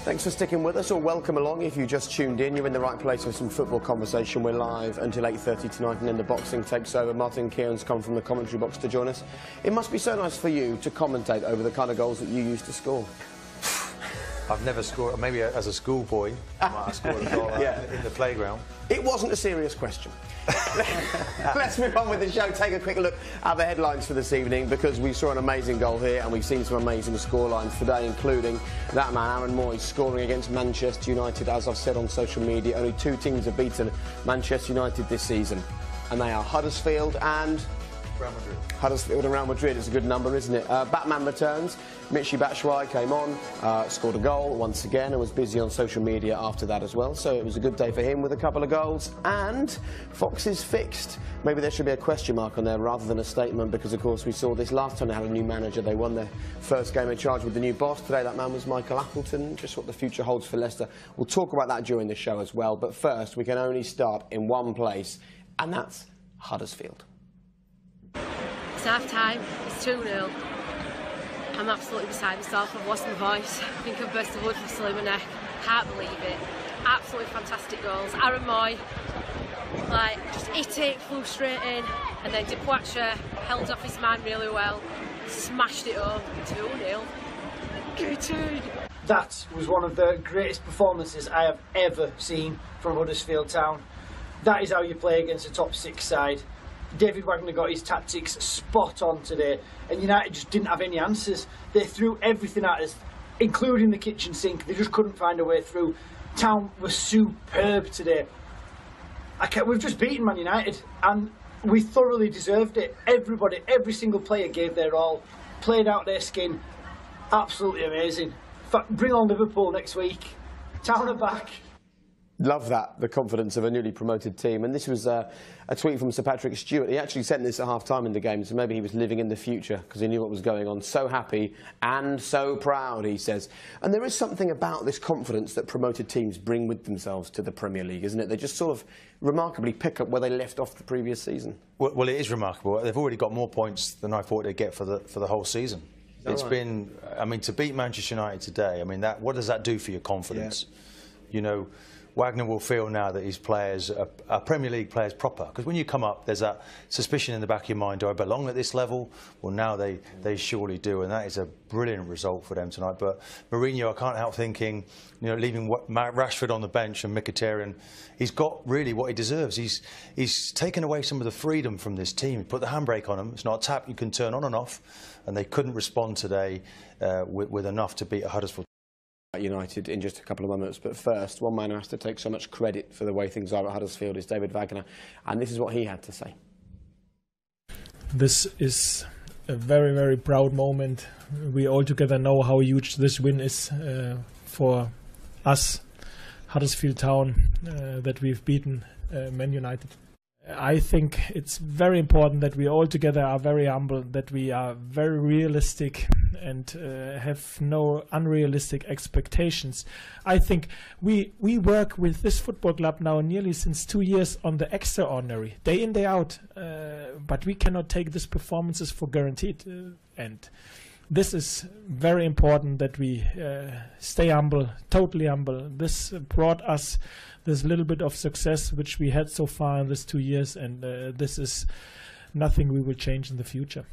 Thanks for sticking with us, or welcome along if you just tuned in. You're in the right place for some football conversation. We're live until 8:30 tonight, and then the boxing takes over. Martin Kieran's come from the commentary box to join us. It must be so nice for you to commentate over the kind of goals that you used to score. I've never scored, maybe as a schoolboy, I might have scored a goal in the playground. It wasn't a serious question. Let's move on with the show. Take a quick look at the headlines for this evening, because we saw an amazing goal here and we've seen some amazing scorelines today, including that man Aaron Moyes scoring against Manchester United. As I've said on social media, only two teams have beaten Manchester United this season, and they are Huddersfield and Real Madrid. Huddersfield and Real Madrid. It's a good number, isn't it? Batman returns. Michy Batshuayi came on, scored a goal once again, and was busy on social media after that as well. So it was a good day for him with a couple of goals. And Fox is fixed. Maybe there should be a question mark on there rather than a statement, because of course we saw this last time they had a new manager. They won their first game in charge with the new boss. Today that man was Michael Appleton. Just what the future holds for Leicester. We'll talk about that during the show as well. But first, we can only start in one place, and that's Huddersfield. It's half time, it's 2-0. I'm absolutely beside myself. I've lost my voice. I think I've burst a wood for still in my neck. Can't believe it. Absolutely fantastic goals. Aaron Moy, just hit it, flew straight in, and then Dipwacha held off his man really well, smashed it home. 2-0. Good. That was one of the greatest performances I have ever seen from Huddersfield Town. That is how you play against a top six side. David Wagner got his tactics spot on today, and United just didn't have any answers. They threw everything at us, including the kitchen sink. They just couldn't find a way through. Town was superb today. We've just beaten Man United, and we thoroughly deserved it. Everybody, every single player gave their all, played out their skin. Absolutely amazing. In fact, bring on Liverpool next week. Town are back. Love that, the confidence of a newly promoted team. And this was a tweet from Sir Patrick Stewart. He actually sent this at half-time in the game, so maybe he was living in the future because he knew what was going on. So happy and so proud, he says. And there is something about this confidence that promoted teams bring with themselves to the Premier League, isn't it? They just sort of remarkably pick up where they left off the previous season. Well, it is remarkable. They've already got more points than I thought they'd get for the whole season. It's right? Been, I mean, to beat Manchester United today, I mean, what does that do for your confidence? Yeah. You know, Wagner will feel now that his players are Premier League players proper. Because when you come up, there's that suspicion in the back of your mind, do I belong at this level? Well, now they surely do, and that is a brilliant result for them tonight. But Mourinho, I can't help thinking, you know, leaving Rashford on the bench and Mkhitaryan, he's got really what he deserves. He's taken away some of the freedom from this team. He put the handbrake on them. It's not a tap you can turn on and off, and they couldn't respond today with enough to beat a Huddersfield United in just a couple of moments. But first, one man who has to take so much credit for the way things are at Huddersfield is David Wagner, and this is what he had to say. This is a very, very proud moment. We all together know how huge this win is for us, Huddersfield Town, that we've beaten Man United. I think it's very important that we all together are very humble, that we are very realistic and have no unrealistic expectations. I think we work with this football club now nearly since 2 years on the extraordinary, day in, day out, but we cannot take these performances for guaranteed. And this is very important that we stay humble, totally humble. This brought us this little bit of success which we had so far in these 2 years, and this is nothing we will change in the future.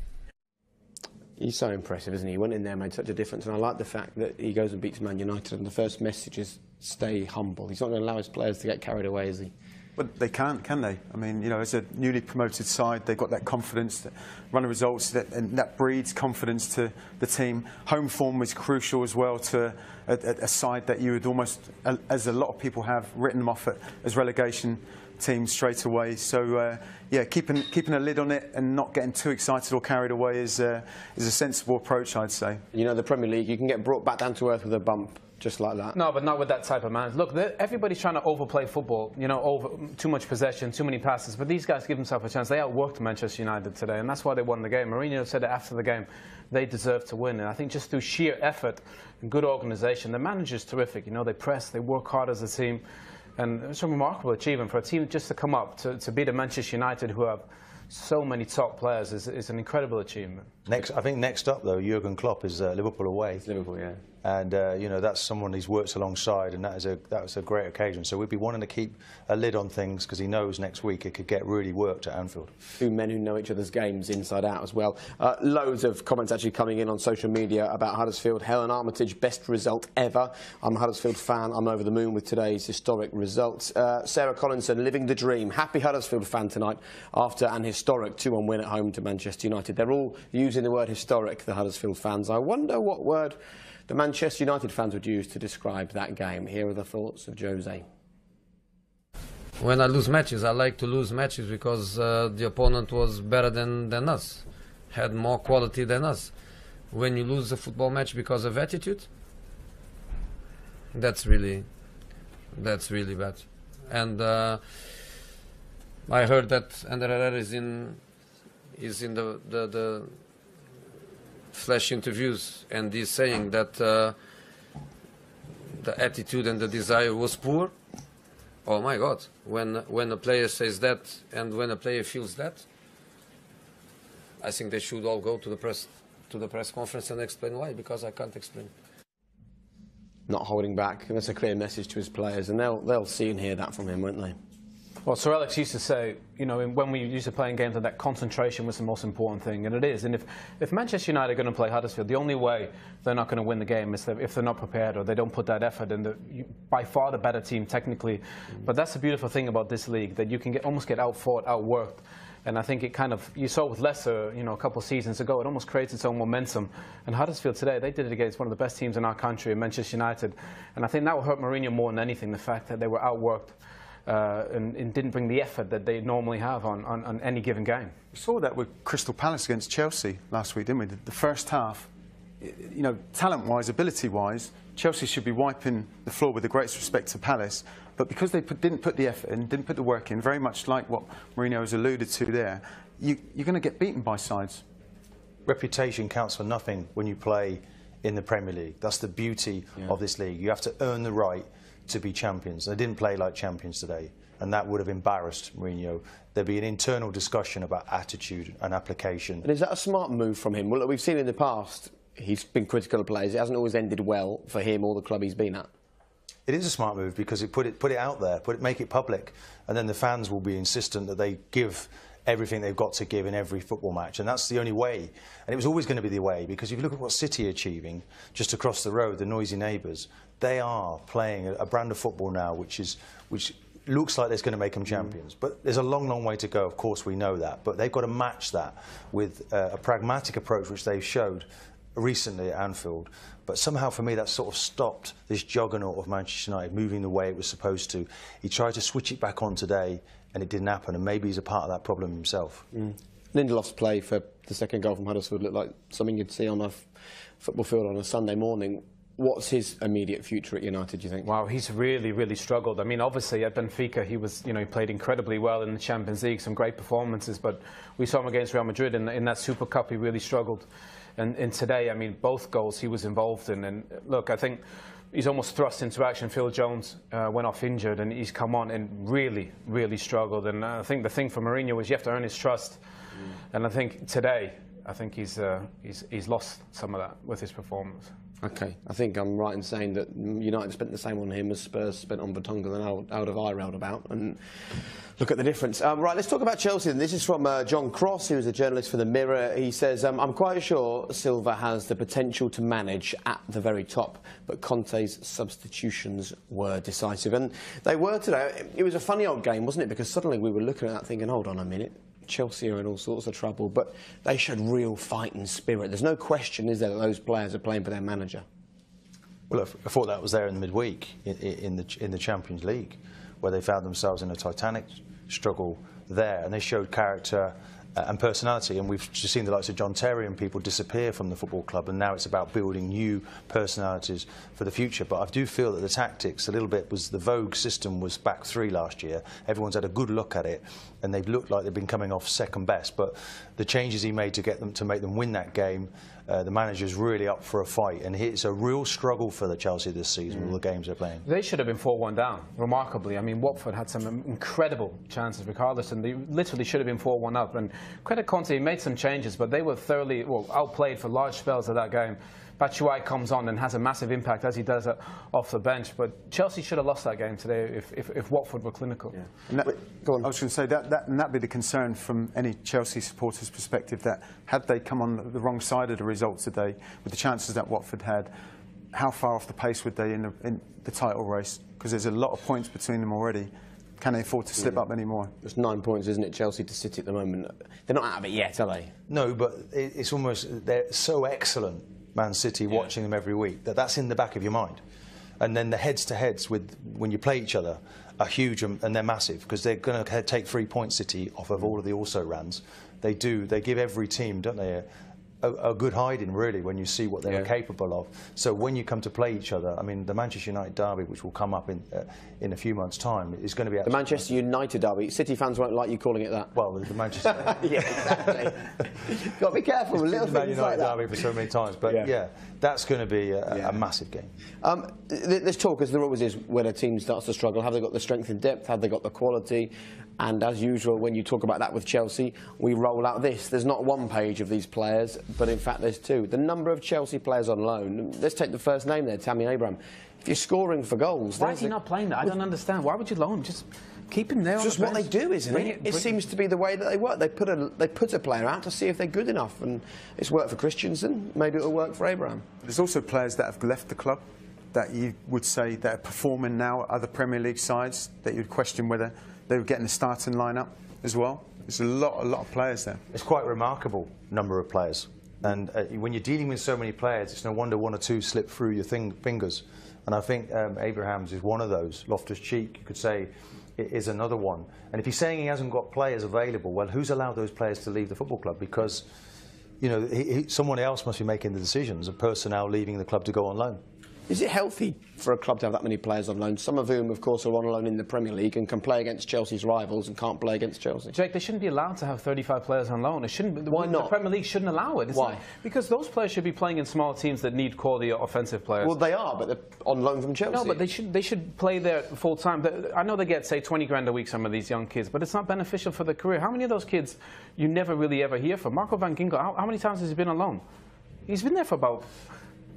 He's so impressive, isn't he? He went in there and made such a difference, and I like the fact that he goes and beats Man United, and the first message is stay humble. He's not going to allow his players to get carried away, is he? Well, they can't, can they? I mean, you know, as a newly promoted side, they've got that confidence, that run of results, and that breeds confidence to the team. Home form is crucial as well to a side that you would almost, as a lot of people have, written them off as relegation teams straight away. So, yeah, keeping a lid on it and not getting too excited or carried away is a sensible approach, I'd say. You know, the Premier League, you can get brought back down to earth with a bump. Just like that. No, but not with that type of man. Look, everybody's trying to overplay football, you know, too much possession, too many passes, but these guys give themselves a chance. They outworked Manchester United today, and that's why they won the game. Mourinho said that after the game they deserve to win, and I think just through sheer effort and good organisation, the manager's terrific. You know, they press, they work hard as a team, and it's a remarkable achievement for a team just to come up to beat a Manchester United who have so many top players is an incredible achievement. I think next up though, Jurgen Klopp is Liverpool away. Liverpool, yeah. And you know, that's someone he's worked alongside, and that was a great occasion. So we'd be wanting to keep a lid on things because he knows next week it could get really worked at Anfield. Two men who know each other's games inside out as well. Loads of comments actually coming in on social media about Huddersfield. Helen Armitage, best result ever. I'm a Huddersfield fan. I'm over the moon with today's historic results. Sarah Collinson, living the dream. Happy Huddersfield fan tonight after an historic 2-1 win at home to Manchester United. They're all using the word historic, the Huddersfield fans. I wonder what word the Manchester United fans would use to describe that game. Here are the thoughts of Jose. When I lose matches, I like to lose matches because the opponent was better than us, had more quality than us. When you lose a football match because of attitude, that's really bad. And I heard that Ander Herrera is in the flash interviews, and he's saying that the attitude and the desire was poor. Oh my God! When a player says that, and when a player feels that, I think they should all go to the press conference and explain why. Because I can't explain. Not holding back. That's a clear message to his players, and they'll see and hear that from him, won't they? Well, Sir Alex used to say, you know, when we used to play in games like that, concentration was the most important thing, and it is. And if Manchester United are going to play Huddersfield, the only way they're not going to win the game is if they're not prepared or they don't put that effort in. By far the better team technically, but that's the beautiful thing about this league, that you can almost get outfought, outworked. And I think it kind of, you saw with Leicester, you know, a couple of seasons ago, it almost creates its own momentum. And Huddersfield today, they did it against one of the best teams in our country, Manchester United. And I think that will hurt Mourinho more than anything, the fact that they were outworked. And didn't bring the effort that they normally have on any given game. We saw that with Crystal Palace against Chelsea last week, didn't we? The first half, you know, talent-wise, ability-wise, Chelsea should be wiping the floor with the greatest respect to Palace, but because they didn't put the effort in, didn't put the work in, very much like what Mourinho has alluded to there, you're going to get beaten by sides. Reputation counts for nothing when you play in the Premier League. That's the beauty of this league. You have to earn the right to be champions. They didn't play like champions today, and that would have embarrassed Mourinho. There'd be an internal discussion about attitude and application. And is that a smart move from him? Well, we've seen in the past, he's been critical of players. It hasn't always ended well for him or the club he's been at. It is a smart move because it put it out there, make it public, and then the fans will be insistent that they give everything they've got to give in every football match, and that's the only way. And it was always going to be the way, because if you look at what City are achieving just across the road, the noisy neighbours, they are playing a brand of football now which looks like it's going to make them champions. But there's a long, long way to go. Of course, we know that, but they've got to match that with a pragmatic approach which they've showed recently at Anfield. But somehow, for me, that sort of stopped this juggernaut of Manchester United moving the way it was supposed to. He tried to switch it back on today, and it didn't happen, and maybe he's a part of that problem himself. Lindelof's play for the second goal from Huddersfield looked like something you'd see on a football field on a Sunday morning. What's his immediate future at United, do you think? Wow, he's really, really struggled. I mean, obviously at Benfica he was, you know, he played incredibly well in the Champions League, some great performances, but we saw him against Real Madrid in that Super Cup. He really struggled. And today, I mean, both goals he was involved in. And look, I think he's almost thrust into action. Phil Jones went off injured, and he's come on and really, really struggled. And I think the thing for Mourinho is you have to earn his trust. And I think today, I think he's lost some of that with his performance. OK, I think I'm right in saying that United spent the same on him as Spurs spent on Vertonghen and Alderweireld about. And look at the difference. Right, let's talk about Chelsea. And this is from John Cross, who is a journalist for the Mirror. He says, I'm quite sure Silva has the potential to manage at the very top, but Conte's substitutions were decisive. And they were today. It was a funny old game, wasn't it? Because suddenly we were looking at that thinking, hold on a minute. Chelsea are in all sorts of trouble, but they showed real fighting spirit. There's no question, is there, that those players are playing for their manager? Well, I thought that was there in the midweek in the Champions League, where they found themselves in a titanic struggle there, and they showed character and personality. And we've just seen the likes of John Terry and people disappear from the football club, and now it's about building new personalities for the future. But I do feel that the tactics, a little bit, was the Vogue system was back three last year. Everyone's had a good look at it, and they've looked like they've been coming off second best. But the changes he made to make them win that game, the manager's really up for a fight, and it's a real struggle for the Chelsea this season, all the games they're playing. They should have been 4-1 down, remarkably. I mean, Watford had some incredible chances, regardless, and they literally should have been 4-1 up. And credit Conte, he made some changes, but they were thoroughly outplayed for large spells of that game. Batshuayi comes on and has a massive impact, as he does off the bench. But Chelsea should have lost that game today if Watford were clinical. Yeah. And go on. I was going to say that'd be the concern from any Chelsea supporters' perspective, that had they come on the wrong side of the result today, with the chances that Watford had, how far off the pace would they in the title race? Because there's a lot of points between them already. Can they afford to slip up anymore? It's 9 points, isn't it, Chelsea to City at the moment? They're not out of it yet, are they? No, but it's almost, they're so excellent, Man City, watching them every week, that's in the back of your mind. And then the heads-to-heads when you play each other are huge, and they're massive, because they're going to take 3 points, City, off of all of the also-rans. They give every team, don't they, a good hiding, really, when you see what they are capable of. So when you come to play each other, I mean, the Manchester United derby, which will come up in a few months' time, is going to be... The Manchester United derby. City fans won't like you calling it that. Well, the Manchester... Yeah, exactly. Got to be careful with little things like that. Derby for so many times, but yeah that's going to be a massive game. There's talk, as there always is, when a team starts to struggle. Have they got the strength and depth? Have they got the quality? And as usual, when you talk about that with Chelsea, we roll out this. There's not one page of these players, but in fact there's two. The number of Chelsea players on loan. Let's take the first name there, Tammy Abraham. If you're scoring for goals... Why is he not playing that? I don't understand. Why would you loan him? Just keep him there. It's just what they do, isn't it? It seems to be the way that they work. They put a player out to see if they're good enough, and it's worked for Christensen. Maybe it'll work for Abraham. There's also players that have left the club that you would say that are performing now at other Premier League sides, that you'd question whether they were getting the starting lineup as well. There's a lot of players there. It's quite a remarkable number of players. And when you're dealing with so many players, it's no wonder one or two slip through your fingers. And I think Abrahams is one of those. Loftus-Cheek, you could say, is another one. And if he's saying he hasn't got players available, well, who's allowed those players to leave the football club? Because, you know, someone else must be making the decisions of personnel leaving the club to go on loan. Is it healthy for a club to have that many players on loan, some of whom, of course, are on loan in the Premier League and can play against Chelsea's rivals and can't play against Chelsea? Jake, they shouldn't be allowed to have 35 players on loan. It shouldn't. Why not? The Premier League shouldn't allow it. Why? Because those players should be playing in small teams that need quality offensive players. Well, they are, but they're on loan from Chelsea. No, but they should play there full time. I know they get, say, 20 grand a week, some of these young kids, but it's not beneficial for their career. How many of those kids you never really ever hear from? Marco van Ginkel, how many times has he been on loan? He's been there for about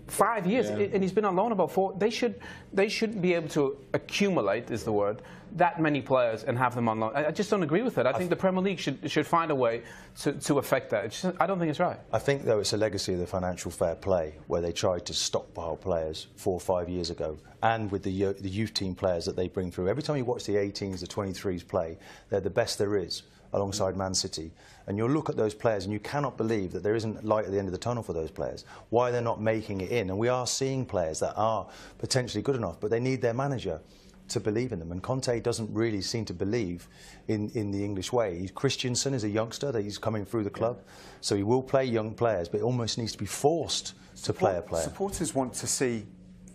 5 years, and he's been on loan about 4. They should be able to accumulate, is the word, that many players and have them on loan. I just don't agree with it. I think the Premier League should find a way to affect that. I don't think it's right. I think, though, it's a legacy of the financial fair play, where they tried to stockpile players 4 or 5 years ago, and with the youth team players that they bring through. Every time you watch the 18s, the 23s play, they're the best there is, alongside Man City. And you'll look at those players and you cannot believe that there isn't light at the end of the tunnel for those players. Why they're not making it in. And we are seeing players that are potentially good enough, but they need their manager to believe in them. And Conte doesn't really seem to believe in the English way. Christensen is a youngster that he's coming through the club, so he will play young players, but it almost needs to be forced to play a player. Supporters want to see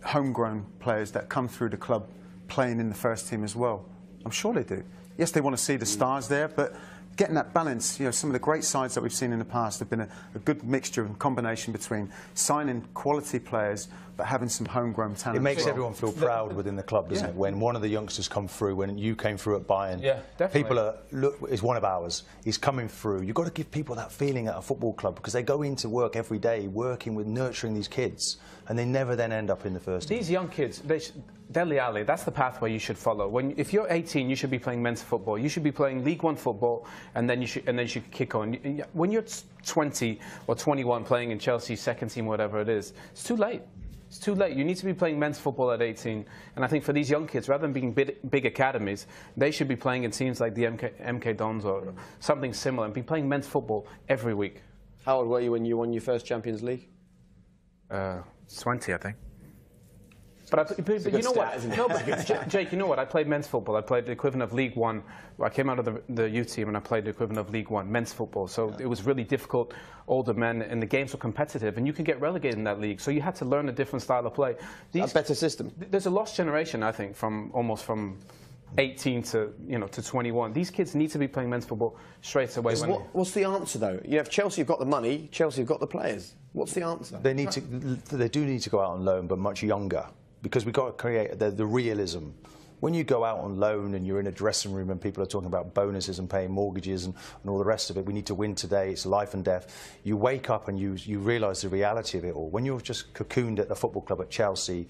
homegrown players that come through the club playing in the first team as well. I'm sure they do. Yes, they want to see the stars there, but getting that balance, you know, some of the great sides that we've seen in the past have been a good mixture and combination between signing quality players but having some homegrown talent. It makes everyone feel proud within the club, doesn't it? When one of the youngsters come through, when you came through at Bayern, people are, look, it's one of ours. He's coming through. You've got to give people that feeling at a football club, because they go into work every day working with nurturing these kids, and they never then end up in the first team. These young kids, Dele Alli, that's the pathway you should follow. If you're 18, you should be playing men's football. You should be playing League One football, and then you should kick on. When you're 20 or 21 playing in Chelsea's second team, whatever it is, it's too late. It's too late. You need to be playing men's football at 18. And I think for these young kids, rather than being big academies, they should be playing in teams like the MK Dons or something similar, and be playing men's football every week. How old were you when you won your first Champions League? 20, I think. But you know what? No, but Jake, you know what? I played men's football. I played the equivalent of League One. I came out of the youth team and I played the equivalent of League One, men's football. So it was really difficult, older men, and the games were competitive, and you could get relegated in that league. So you had to learn a different style of play. A better system. There's a lost generation, I think, from 18 to 21. These kids need to be playing men's football straight away. What's the answer, though? You know, if Chelsea have got the money, Chelsea have got the players. What's the answer? They do need to go out on loan, but much younger, because we've got to create the realism when you go out on loan and you're in a dressing room and people are talking about bonuses and paying mortgages and all the rest of it, we need to win today, it's life and death, you wake up and you realise the reality of it all. When you're just cocooned at the football club at Chelsea,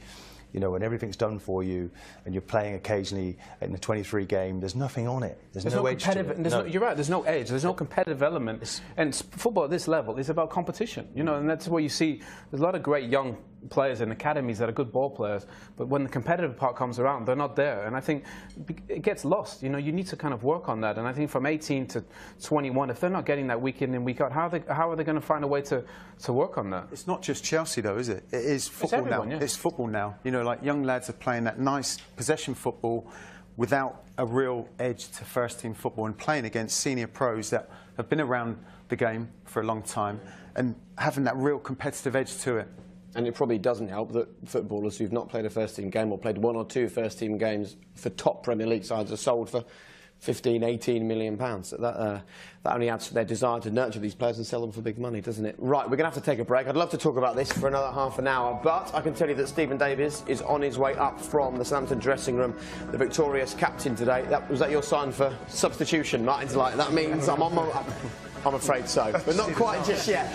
you know, when everything's done for you and you're playing occasionally in the 23 game, there's nothing on it. There's no edge to it. No. You're right, there's no edge, there's no competitive element. And football at this level is about competition, you know, and that's where you see there's a lot of great young players in academies that are good ball players, but when the competitive part comes around, they're not there. And I think it gets lost. You know, you need to kind of work on that. And I think from 18 to 21, if they're not getting that week in and week out, how are they going to find a way to work on that? It's not just Chelsea, though, is it? It is football everyone, now. yeah. It's football now. You know, like young lads are playing that nice possession football without a real edge to first-team football and playing against senior pros that have been around the game for a long time and having that real competitive edge to it. And it probably doesn't help that footballers who've not played a first-team game or played 1 or 2 first-team games for top Premier League sides are sold for 15, 18 million pounds. That only adds to their desire to nurture these players and sell them for big money, doesn't it? Right, we're going to have to take a break. I'd love to talk about this for another half an hour, but I can tell you that Stephen Davies is on his way up from the Southampton dressing room, the victorious captain today. Was that your sign for substitution, Martin's like, that means I'm afraid so, but not quite just yet.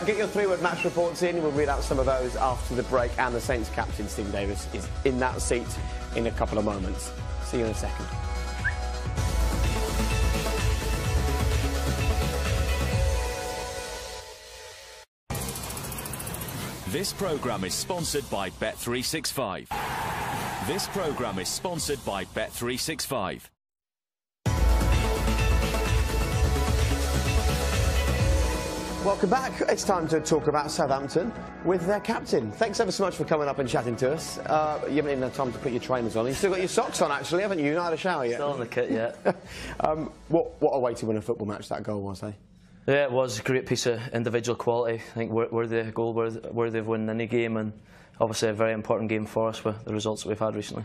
Get your 3-word match reports in. We'll read out some of those after the break, and the Saints captain, Stephen Davies, is in that seat in a couple of moments. See you in a second. This programme is sponsored by Bet365. This programme is sponsored by Bet365. Welcome back. It's time to talk about Southampton with their captain. Thanks ever so much for coming up and chatting to us. You haven't even had time to put your trainers on. You've still got your socks on, actually, haven't you? You've not had a shower yet. Still in the kit yet. What a way to win a football match that goal was, eh? Yeah, it was a great piece of individual quality. I think worthy of goal, worthy of winning any game, and obviously a very important game for us with the results that we've had recently.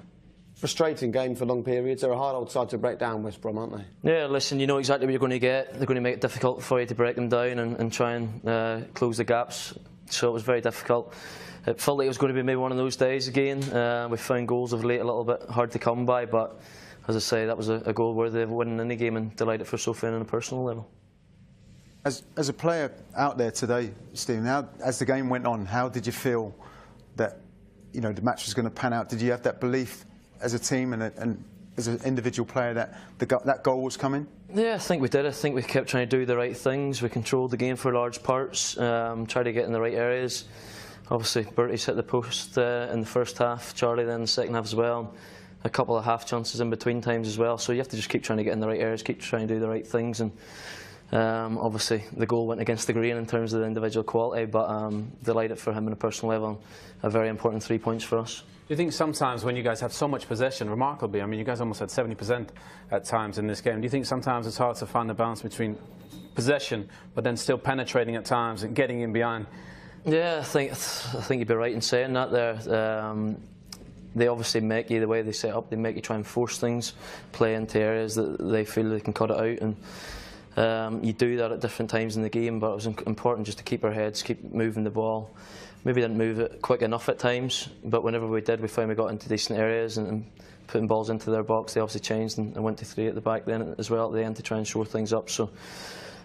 Frustrating game for long periods. They're a hard old side to break down, West Brom, aren't they? Yeah, listen, you know exactly what you're going to get. They're going to make it difficult for you to break them down and try and close the gaps. So it was very difficult. It felt like it was going to be maybe one of those days again. We found goals of late a little bit hard to come by, but as I say, that was a goal worthy of winning any game, and delighted for Sofiane on a personal level. As a player out there today, Stephen, as the game went on, how did you feel that, you know, the match was going to pan out? Did you have that belief as a team and as an individual player that that goal was coming? Yeah, I think we did. I think we kept trying to do the right things. We controlled the game for large parts, tried to get in the right areas. Obviously, Bertie's hit the post in the first half, Charlie then in the second half as well. A couple of half chances in between times as well. So you have to just keep trying to get in the right areas, keep trying to do the right things. And obviously, the goal went against the grain in terms of the individual quality, but delighted for him on a personal level. A very important 3 points for us. Do you think sometimes when you guys have so much possession, remarkably, I mean, you guys almost had 70% at times in this game, do you think sometimes it's hard to find the balance between possession but then still penetrating at times and getting in behind? Yeah, I think you'd be right in saying that there. They obviously make you, the way they set up, they make you try and force things, play into areas that they feel they can cut it out, and you do that at different times in the game, but it was important just to keep our heads, keep moving the ball. Maybe didn't move it quick enough at times, but whenever we did, we found we got into decent areas and putting balls into their box. They obviously changed and went to 3 at the back then as well at the end to try and shore things up. So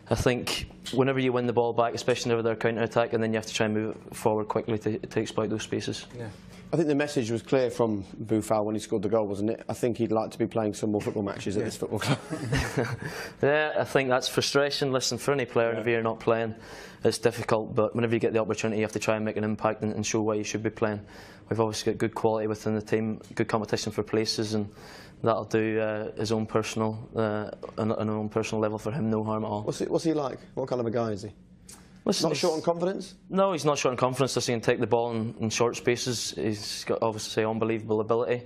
I think whenever you win the ball back, especially whenever they're counter-attack, and then you have to try and move it forward quickly to exploit those spaces. Yeah. I think the message was clear from Boufal when he scored the goal, wasn't it? I think he'd like to be playing some more football matches at this football club. Yeah, I think that's frustration. Listen, for any player, if you're not playing, it's difficult, but whenever you get the opportunity, you have to try and make an impact and show why you should be playing. We've obviously got good quality within the team, good competition for places, and that'll do his own personal, on an own personal level for him, no harm at all. What's he like? What kind of a guy is he? Listen, not short on confidence? No, he's not short on confidence. He can take the ball in short spaces. He's got obviously unbelievable ability.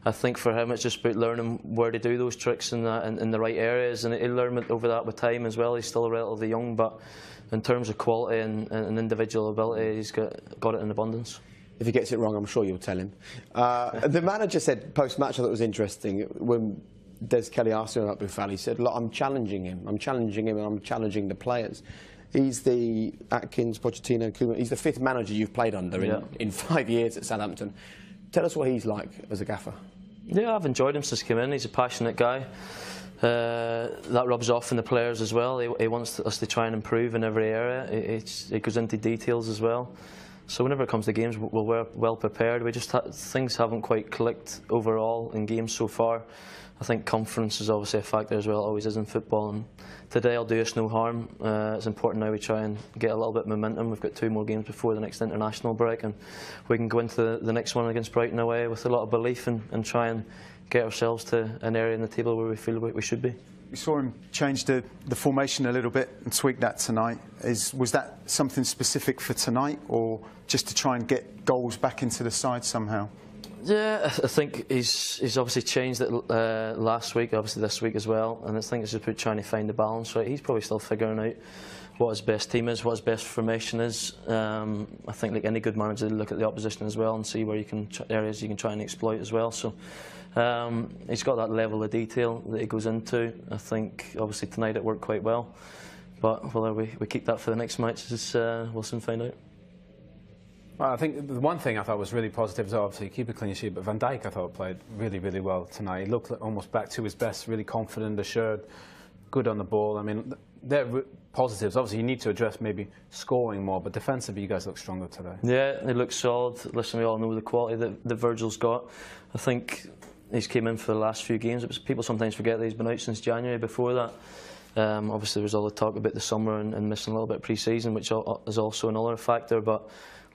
I think for him it's just about learning where to do those tricks in the right areas, and he'll learn over that with time as well. He's still relatively young, but in terms of quality and individual ability, he's got it in abundance. If he gets it wrong, I'm sure you'll tell him. The manager said post-match, I thought it was interesting, when Des Kelly asked him about Boufal, he said, look, I'm challenging him and I'm challenging the players. He's the Atkins, Pochettino, Koeman. He's the 5th manager you've played under in 5 years at Southampton. Tell us what he's like as a gaffer. Yeah, I've enjoyed him since he came in. He's a passionate guy. That rubs off in the players as well. He wants us to try and improve in every area. It goes into details as well. So whenever it comes to games, we're well prepared. We just things haven't quite clicked overall in games so far. I think confidence is obviously a factor as well. It always is in football. And today will do us no harm. It's important now we try and get a little bit of momentum. We've got 2 more games before the next international break, and we can go into the next one against Brighton away with a lot of belief and try and get ourselves to an area in the table where we feel we should be. We saw him change the formation a little bit and tweak that tonight. Was that something specific for tonight, or just to try and get goals back into the side somehow? Yeah, I think he's obviously changed it last week, obviously this week as well, and I think it's just trying to find the balance right. He's probably still figuring out what his best team is, what his best formation is. I think like any good manager, they look at the opposition as well and see where areas you can try and exploit as well. So he's got that level of detail that he goes into. I think obviously tonight it worked quite well, but whether we keep that for the next match, we'll soon find out. Well, I think the one thing I thought was really positive is obviously keep a clean sheet, but Van Dijk I thought played really, really well tonight. He looked almost back to his best, really confident, assured, good on the ball. I mean, they're positives. Obviously, you need to address maybe scoring more, but defensively, you guys look stronger today. Yeah, they look solid. Listen, we all know the quality that Virgil's got. I think he's came in for the last few games. People sometimes forget that he's been out since January before that. Obviously, there was all the talk about the summer and missing a little bit of pre-season, which is also another factor, but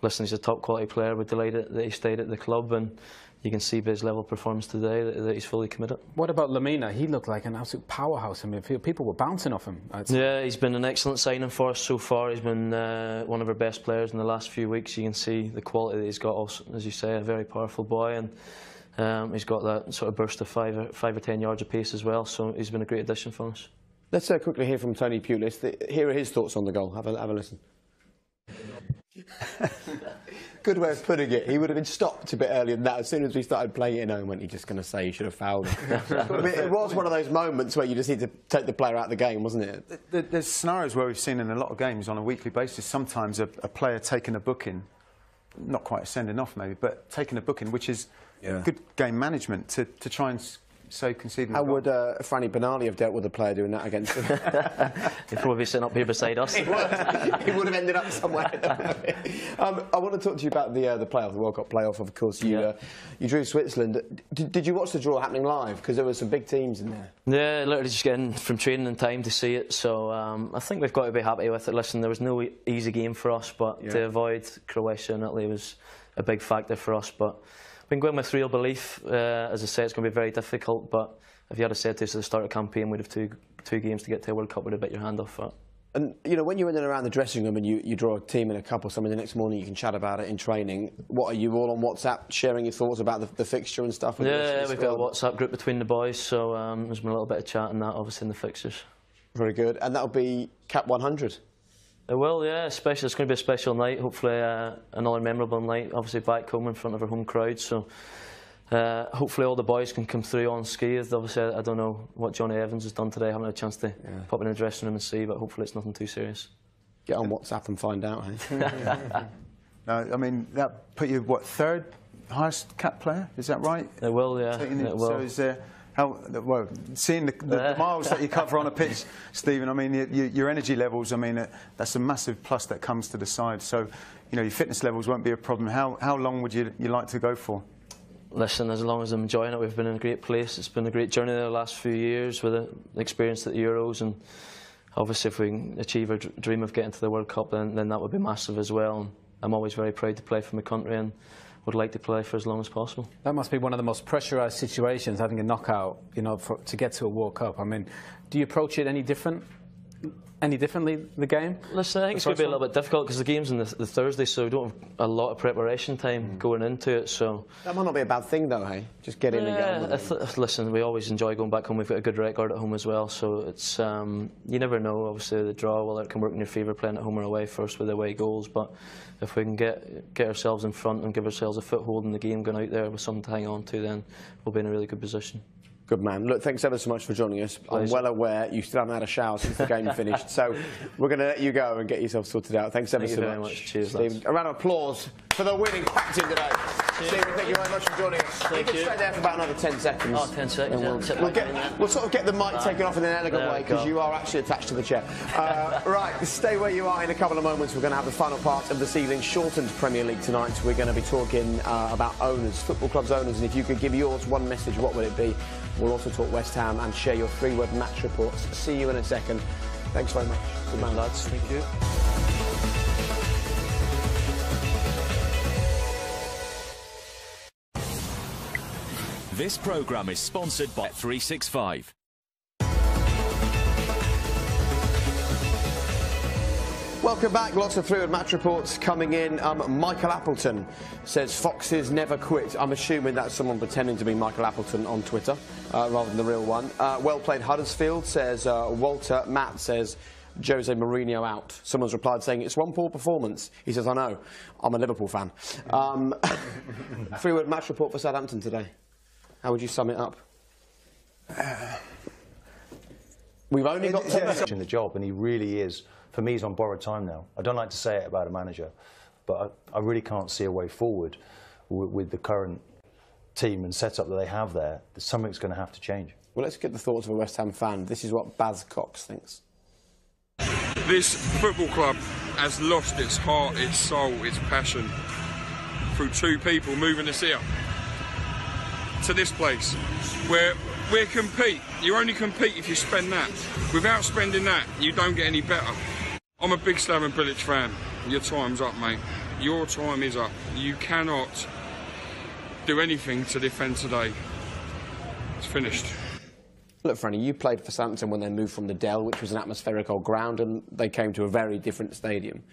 listen, he's a top quality player. We're delighted that he stayed at the club, and you can see by his level of performance today that he's fully committed. What about Lamina? He looked like an absolute powerhouse in midfield. People were bouncing off him. Yeah, he's been an excellent signing for us so far. He's been one of our best players in the last few weeks. You can see the quality that he's got. Also, as you say, a very powerful boy, and he's got that sort of burst of 5 or 10 yards apiece as well. So he's been a great addition for us. Let's quickly hear from Tony Pulis. Here are his thoughts on the goal. Have a listen. Good way of putting it. He would have been stopped a bit earlier than that. As soon as we started playing it in home, went, he's just going to say he should have fouled him. I mean, it was one of those moments where you just need to take the player out of the game, wasn't it? There's scenarios where we've seen in a lot of games on a weekly basis, sometimes a player taking a booking, not quite a sending off maybe, but taking a booking, which is good game management to try and save conceding. How would Franny Benali have dealt with a player doing that against him? He'd probably be sitting up here beside us. He would have ended up somewhere. I want to talk to you about the playoff, the World Cup playoff. Of course, you drew Switzerland. Did you watch the draw happening live? Because there were some big teams in there. Yeah, literally just getting from training in time to see it. So I think we've got to be happy with it. Listen, there was no easy game for us, but to avoid Croatia and Italy was a big factor for us. But been going with real belief. As I say, it's going to be very difficult, but if you had said to us at the start of the campaign we'd have two games to get to a World Cup, we'd have bit your hand off for it. And you know, when you're in and around the dressing room and you draw a team in a cup or something, the next morning you can chat about it in training. What are you all on WhatsApp sharing your thoughts about the fixture and stuff? Yeah, we've got a WhatsApp group between the boys, so there's been a little bit of chat and that, obviously, in the fixtures. Very good. And that'll be Cap 100. It will, yeah. Especially, it's going to be a special night. Hopefully, another memorable night. Obviously, back home in front of our home crowd. So, hopefully, all the boys can come through unscathed. Obviously, I don't know what Johnny Evans has done today. I haven't had a chance to pop in the dressing room and see, but hopefully, it's nothing too serious. Get on WhatsApp and find out, hey? I mean, that put you what, 3rd highest cap player? Is that right? It will, yeah. It will. So is there? Well, seeing the miles that you cover on a pitch, Stephen, I mean, your energy levels, I mean, that's a massive plus that comes to the side. So, you know, your fitness levels won't be a problem. How long would you like to go for? Listen, as long as I'm enjoying it, we've been in a great place. It's been a great journey the last few years with the experience at the Euros, and obviously if we can achieve our dream of getting to the World Cup, then that would be massive as well. And I'm always very proud to play for my country and would like to play for as long as possible. That must be one of the most pressurised situations, having a knockout, you know, to get to a World Cup. I mean, do you approach it any differently, the game? Listen, I think it's going to be a little bit difficult because the game's on the Thursday, so we don't have a lot of preparation time going into it. So that might not be a bad thing, though, hey? Just get in and get on with it. Listen, we always enjoy going back home. We've got a good record at home as well, so it's you never know. Obviously, the draw, whether it can work in your favour playing at home or away first with away goals. But if we can get ourselves in front and give ourselves a foothold in the game, going out there with something to hang on to, then we'll be in a really good position. Good man. Look, thanks ever so much for joining us. Pleasure. I'm well aware you still haven't had a shower since the game finished, so we're going to let you go and get yourself sorted out. Thanks ever so much. Cheers, Stephen. A round of applause for the winning captain today. Stephen, thank you very much for joining us. Thank you. Stay there for about another 10 seconds. Oh, 10 seconds. We'll sort of get the mic taken off in an elegant way because you are actually attached to the chair. Right, stay where you are. In a couple of moments, we're going to have the final part of this evening's shortened Premier League tonight. We're going to be talking about owners, football clubs' owners, and if you could give yours one message, what would it be? We'll also talk West Ham and share your 3-word match reports. See you in a second. Thanks very much. Good man, lads. Thank you. This programme is sponsored by Bet365. Welcome back. Lots of 3-word match reports coming in. Michael Appleton says Foxes never quit. I'm assuming that's someone pretending to be Michael Appleton on Twitter rather than the real one. Well played Huddersfield, says Walter. Matt says Jose Mourinho out. Someone's replied saying it's one poor performance. He says, I know, I'm a Liverpool fan. 3-word match report for Southampton today. How would you sum it up? We've only got 10 minutes in the job, and he really is. For me, he's on borrowed time now. I don't like to say it about a manager, but I really can't see a way forward with the current team and setup that they have there. Something's going to have to change. Well, let's get the thoughts of a West Ham fan. This is what Baz Cox thinks. This football club has lost its heart, its soul, its passion through two people moving us here to this place where we compete. You only compete if you spend that. Without spending that, you don't get any better. I'm a big Slaven Bilic fan. Your time's up, mate. Your time is up. You cannot do anything to defend today. It's finished. Look, Franny, you played for Southampton when they moved from the Dell, which was an atmospheric old ground, and they came to a very different stadium.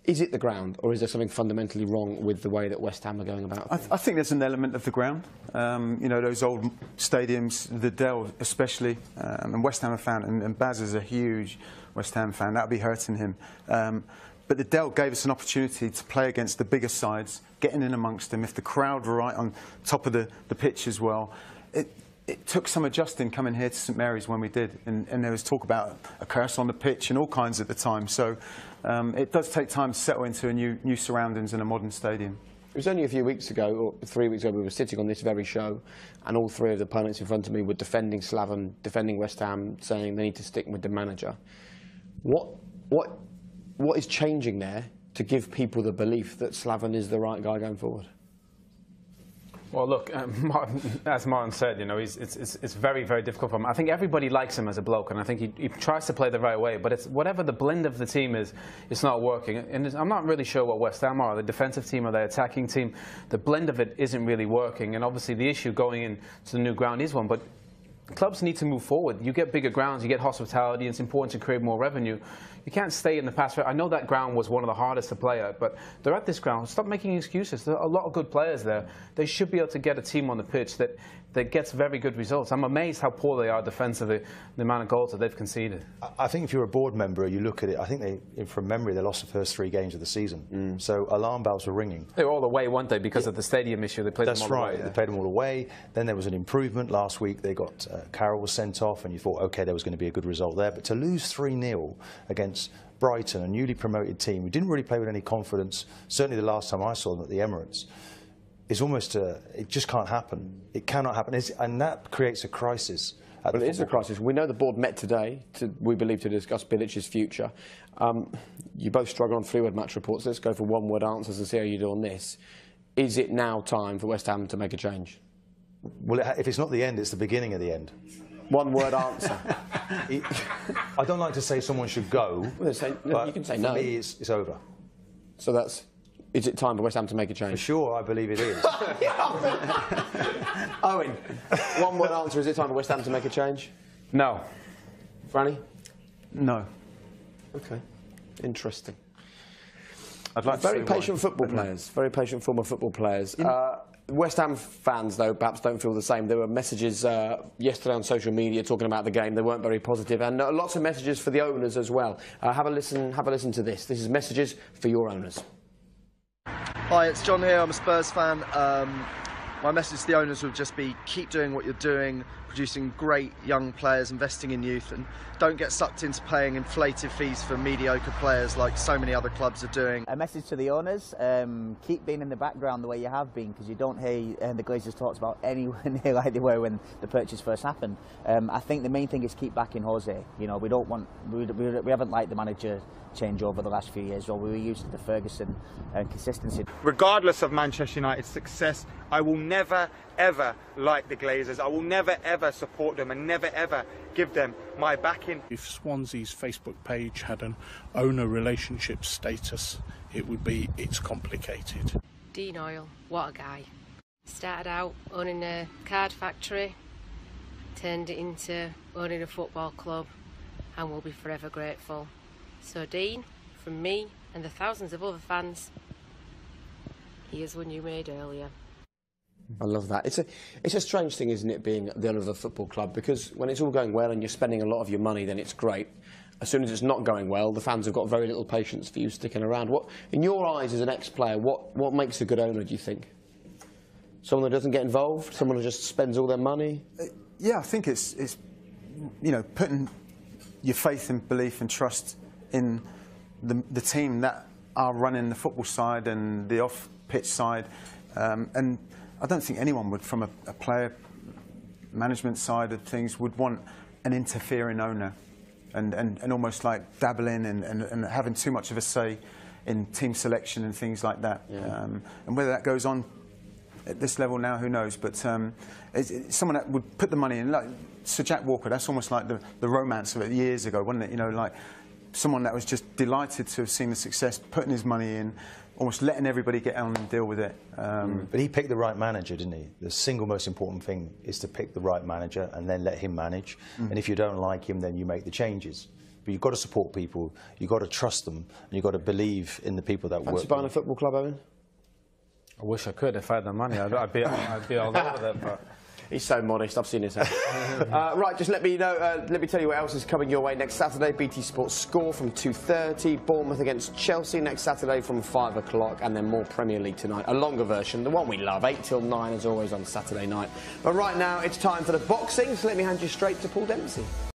Is it the ground, or is there something fundamentally wrong with the way that West Ham are going about things? I think there's an element of the ground. You know, those old stadiums, the Dell especially, and West Ham are fan, and Baz is a huge West Ham fan. That would be hurting him. But the Dell gave us an opportunity to play against the bigger sides, getting in amongst them. If the crowd were right on top of the pitch as well, it took some adjusting coming here to St Mary's when we did, and there was talk about a curse on the pitch and all kinds at the time. So it does take time to settle into a new surroundings in a modern stadium. It was only a few weeks ago, or 3 weeks ago, we were sitting on this very show, and all three of the opponents in front of me were defending Slaven, defending West Ham, saying they need to stick with the manager. What is changing there to give people the belief that Slaven is the right guy going forward? Well, look, as Martin said, you know, it's very, very difficult for him. I think everybody likes him as a bloke, and I think he tries to play the right way. But it's whatever the blend of the team is, it's not working. And I'm not really sure what West Ham are, the defensive team or the attacking team. The blend of it isn't really working. And obviously, the issue going into the new ground is one. But clubs need to move forward. You get bigger grounds, you get hospitality. It's important to create more revenue. You can't stay in the past. I know that ground was one of the hardest to play at, but they're at this ground. Stop making excuses. There are a lot of good players there. They should be able to get a team on the pitch that gets very good results. I'm amazed how poor they are defensively, the amount of goals that they've conceded. I think if you're a board member, you look at it, I think from memory, they lost the first 3 games of the season. So alarm bells were ringing. They were all away, weren't they, because of the stadium issue? They played them all away. They played them all away. Then there was an improvement last week. They got Carroll was sent off, and you thought, OK, there was going to be a good result there. But to lose 3-0 against Brighton, a newly promoted team who didn't really play with any confidence, certainly the last time I saw them at the Emirates, is almost it just can't happen. It cannot happen, and that creates a crisis. But it is a crisis. We know the board met today, we believe, to discuss Bilic's future. You both struggle on 3-word match reports. Let's go for 1-word answers and see how you do on this. Is it now time for West Ham to make a change? Well, if it's not the end, it's the beginning of the end. 1-word answer. I don't like to say someone should go. Well, but you can say no. For me, it's over. So that's. Is it time for West Ham to make a change? For sure, I believe it is. Owen, 1-word answer. Is it time for West Ham to make a change? No. Franny? No. OK. Interesting. I'd like very patient football players. Very patient former football players. West Ham fans, though, perhaps don't feel the same. There were messages yesterday on social media talking about the game. They weren't very positive, and lots of messages for the owners as well. Have a listen to this. This is messages for your owners. Hi, it's John here. I'm a Spurs fan. My message to the owners would just be keep doing what you're doing, producing great young players, investing in youth, and don't get sucked into paying inflated fees for mediocre players like so many other clubs are doing. A message to the owners, keep being in the background the way you have been, because you don't hear the Glazers talked about anywhere near like they were when the purchase first happened. I think the main thing is keep backing Jose. You know, we haven't liked the manager change over the last few years, or we were used to the Ferguson consistency. Regardless of Manchester United's success, I will never ever like the Glazers. I will never ever support them and never ever give them my backing. If Swansea's Facebook page had an owner relationship status, it would be "it's complicated." Dean Oil, what a guy. Started out owning a card factory, turned it into owning a football club, and we'll be forever grateful. So Dean, from me and the thousands of other fans, here's one you made earlier. I love that. It's a strange thing, isn't it, being the owner of a football club, because when it's all going well and you're spending a lot of your money, then it's great. As soon as it's not going well, the fans have got very little patience for you sticking around. What, in your eyes as an ex-player, what makes a good owner, do you think? Someone that doesn't get involved? Someone who just spends all their money? Yeah, I think it's you know, putting your faith and belief and trust in the team that are running the football side and the off-pitch side. And I don't think anyone would, from a player management side of things, would want an interfering owner and almost like dabbling and having too much of a say in team selection and things like that. Yeah. And whether that goes on at this level now, who knows? But it's someone that would put the money in, like Sir Jack Walker. That's almost like the romance of it years ago, wasn't it? You know, like someone that was just delighted to have seen the success, putting his money in, almost letting everybody get on and deal with it. But he picked the right manager, didn't he? The single most important thing is to pick the right manager and then let him manage. And if you don't like him, then you make the changes. But you've got to support people, you've got to trust them, and you've got to believe in the people that work. Fancy buying a football club, Owen? I wish I could. If I had the money, I'd be all over it. But he's so modest. I've seen his house. Right, just let me know. Let me tell you what else is coming your way next Saturday. BT Sports Score from 2:30. Bournemouth against Chelsea next Saturday from 5 o'clock, and then more Premier League tonight. A longer version, the one we love, 8 till 9 as always on Saturday night. But right now it's time for the boxing. So let me hand you straight to Paul Dempsey.